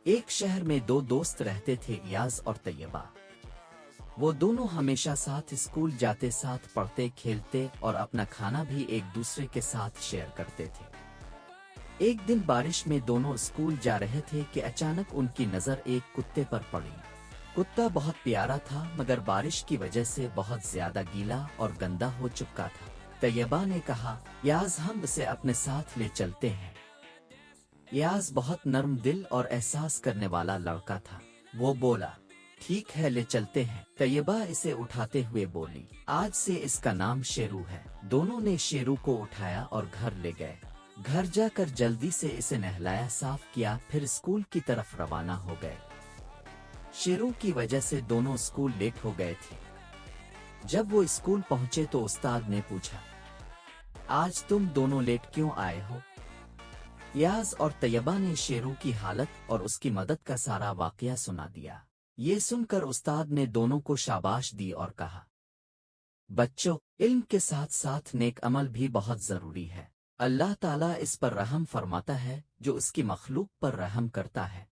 ایک شہر میں دو دوست رہتے تھے، یاز اور طیبہ۔ وہ دونوں ہمیشہ ساتھ اسکول جاتے، ساتھ پڑھتے، کھیلتے اور اپنا کھانا بھی ایک دوسرے کے ساتھ شیئر کرتے تھے۔ ایک دن بارش میں دونوں اسکول جا رہے تھے کہ اچانک ان کی نظر ایک کتے پر پڑی۔ کتا بہت پیارا تھا مگر بارش کی وجہ سے بہت زیادہ گیلا اور گندا ہو چکا تھا۔ طیبہ نے کہا، یاز ہم اسے اپنے ساتھ لے چلتے ہیں۔ یاز بہت نرم دل اور احساس کرنے والا لڑکا تھا۔ وہ بولا، ٹھیک ہے، لے چلتے ہیں۔ طیبہ اسے اٹھاتے ہوئے بولی، آج سے اس کا نام شیرو ہے۔ دونوں نے شیرو کو اٹھایا اور گھر لے گئے۔ گھر جا کر جلدی سے اسے نہلایا، صاف کیا، پھر اسکول کی طرف روانہ ہو گئے۔ شیرو کی وجہ سے دونوں اسکول لیٹ ہو گئے تھے۔ جب وہ اسکول پہنچے تو استاد نے پوچھا، آج تم دونوں لیٹ کیوں آئے ہو؟ یاز اور طیبہ نے شیرو کی حالت اور اس کی مدد کا سارا واقعہ سنا دیا۔ یہ سن کر استاد نے دونوں کو شاباش دی اور کہا، بچوں، علم کے ساتھ ساتھ نیک عمل بھی بہت ضروری ہے۔ اللہ تعالیٰ اس پر رحم فرماتا ہے جو اس کی مخلوق پر رحم کرتا ہے۔